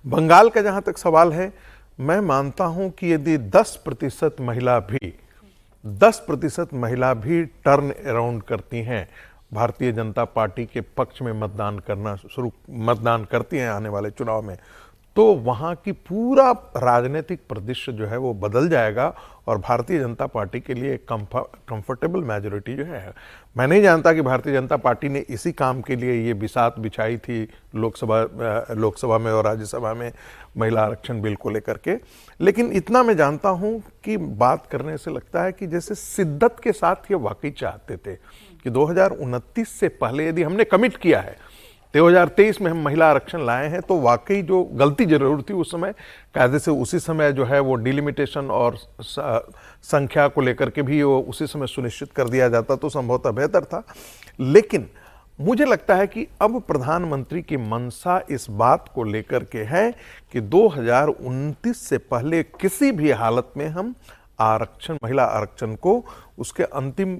बंगाल का जहां तक सवाल है, मैं मानता हूं कि यदि 10% महिला भी टर्न अराउंड करती हैं, भारतीय जनता पार्टी के पक्ष में मतदान करती हैं आने वाले चुनाव में, तो वहाँ की पूरा राजनीतिक परिदृश्य जो है वो बदल जाएगा और भारतीय जनता पार्टी के लिए एक कंफर्टेबल मेजोरिटी जो है। मैं नहीं जानता कि भारतीय जनता पार्टी ने इसी काम के लिए ये बिसात बिछाई थी लोकसभा में और राज्यसभा में महिला आरक्षण बिल को लेकर के, लेकिन इतना मैं जानता हूँ कि बात करने से लगता है कि जैसे शिद्दत के साथ ये वाकई चाहते थे कि 2029 से पहले यदि हमने कमिट किया है, 2023 में हम महिला आरक्षण लाए हैं, तो वाकई जो गलती जरूर थी उस समय, कायदे से उसी समय जो है वो डिलिमिटेशन और संख्या को लेकर के भी वो उसी समय सुनिश्चित कर दिया जाता तो संभवतः बेहतर था। लेकिन मुझे लगता है कि अब प्रधानमंत्री की मंशा इस बात को लेकर के है कि 2029 से पहले किसी भी हालत में हम महिला आरक्षण को उसके अंतिम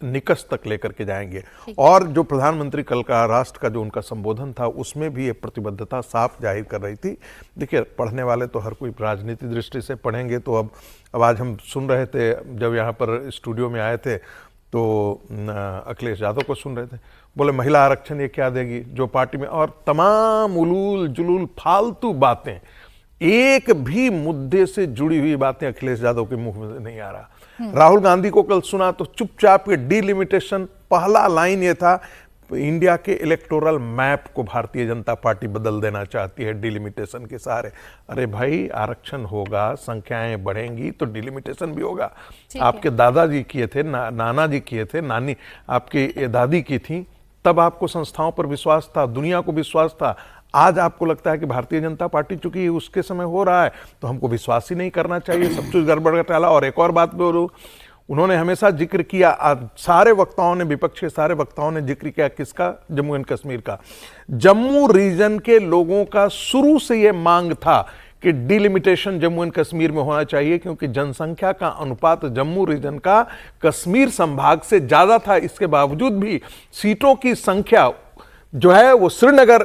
निकष तक लेकर के जाएंगे। और जो प्रधानमंत्री कल का राष्ट्र का जो उनका संबोधन था उसमें भी ये प्रतिबद्धता साफ जाहिर कर रही थी। देखिए, पढ़ने वाले तो हर कोई राजनीति दृष्टि से पढ़ेंगे, तो अब आज हम सुन रहे थे, जब यहाँ पर स्टूडियो में आए थे तो अखिलेश यादव को सुन रहे थे, बोले महिला आरक्षण ये क्या देगी जो पार्टी में, और तमाम उलूल जुलूल फालतू बातें, एक भी मुद्दे से जुड़ी हुई बातें अखिलेश यादव के मुंह में नहीं आ रहा। राहुल गांधी को कल सुना तो चुपचाप ये डिलिमिटेशन, पहला लाइन ये था, इंडिया के इलेक्टोरल मैप को भारतीय जनता पार्टी बदल देना चाहती है डिलिमिटेशन के सहारे। अरे भाई, आरक्षण होगा, संख्याएं बढ़ेंगी तो डिलिमिटेशन भी होगा। आपके दादाजी किए थे, नाना जी किए थे, नानी आपकी दादी की थी, तब आपको संस्थाओं पर विश्वास था, दुनिया को विश्वास था। आज आपको लगता है कि भारतीय जनता पार्टी चूंकि उसके समय हो रहा है तो हमको विश्वास ही नहीं करना चाहिए, सब कुछ गड़बड़ घोटाला। और एक और बात बोलूं, उन्होंने हमेशा जिक्र किया, सारे वक्ताओं ने, विपक्ष के सारे वक्ताओं ने जिक्र किया किसका? जम्मू एंड कश्मीर का। जम्मू रीजन के लोगों का शुरू से यह मांग था कि डिलिमिटेशन जम्मू एंड कश्मीर में होना चाहिए, क्योंकि जनसंख्या का अनुपात जम्मू रीजन का कश्मीर संभाग से ज्यादा था। इसके बावजूद भी सीटों की संख्या जो है वो श्रीनगर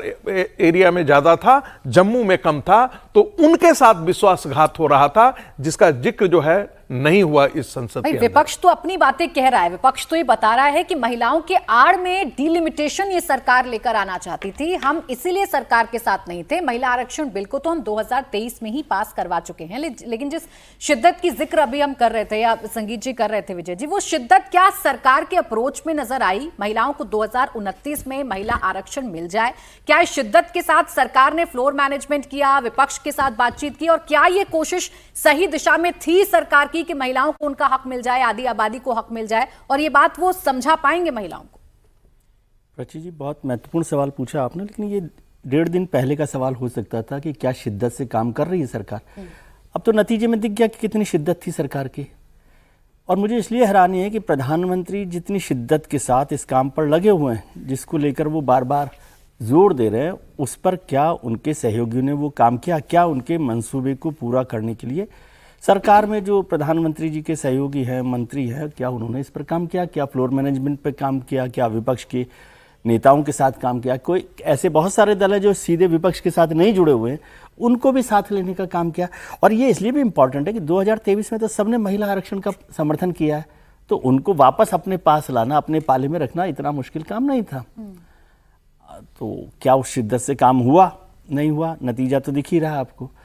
एरिया में ज्यादा था, जम्मू में कम था, तो उनके साथ विश्वासघात हो रहा था, जिसका जिक्र जो है नहीं हुआ इस संसद के अंदर। विपक्ष तो अपनी बातें कह रहा है, विपक्ष तो ये बता रहा है कि महिलाओं के आड़ में डिलिमिटेशन ये सरकार लेकर आना चाहती थी, हम इसीलिए सरकार के साथ नहीं थे। महिला आरक्षण बिल को तो हम 2023 में ही पास करवा चुके हैं, लेकिन जिस शिद्दत की जिक्र अभी हम कर रहे थे या संगीत जी कर रहे थे, विजय जी, वो शिद्दत क्या सरकार के अप्रोच में नजर आई? महिलाओं को 2029 में महिला आरक्षण मिल जाए, क्या इस शिद्दत के साथ सरकार ने फ्लोर मैनेजमेंट किया, विपक्ष के साथ बातचीत की, और क्या ये कोशिश सही दिशा में थी सरकार की कि महिलाओं को उनका हक मिल जाए, आधी आबादी को हक मिल जाए, और ये बात वो समझा पाएंगे महिलाओं को? प्राची जी, बहुत महत्वपूर्ण सवाल पूछा आपने, लेकिन ये 1.5 दिन पहले का सवाल हो सकता था कि क्या शिद्दत से काम कर रही है सरकार। अब तो नतीजे में दिख गया कि कितनी शिद्दत थी सरकार की। और मुझे इसलिए हैरानी है कि प्रधानमंत्री जितनी शिद्दत के साथ इस काम पर लगे हुए हैं, जिसको लेकर वो बार बार जोर दे रहे हैं, उस पर क्या उनके सहयोगियों ने वो काम किया? क्या उनके मंसूबे को पूरा करने के लिए सरकार में जो प्रधानमंत्री जी के सहयोगी हैं, मंत्री हैं, क्या उन्होंने इस पर काम किया? क्या फ्लोर मैनेजमेंट पर काम किया? क्या विपक्ष के नेताओं के साथ काम किया? कोई ऐसे बहुत सारे दल हैं जो सीधे विपक्ष के साथ नहीं जुड़े हुए हैं, उनको भी साथ लेने का काम किया। और ये इसलिए भी इम्पॉर्टेंट है कि 2023 में तो सबने महिला आरक्षण का समर्थन किया है, तो उनको वापस अपने पास लाना, अपने पाले में रखना इतना मुश्किल काम नहीं था। तो क्या उस शिद्दत से काम हुआ? नहीं हुआ, नतीजा तो दिख ही रहा है आपको।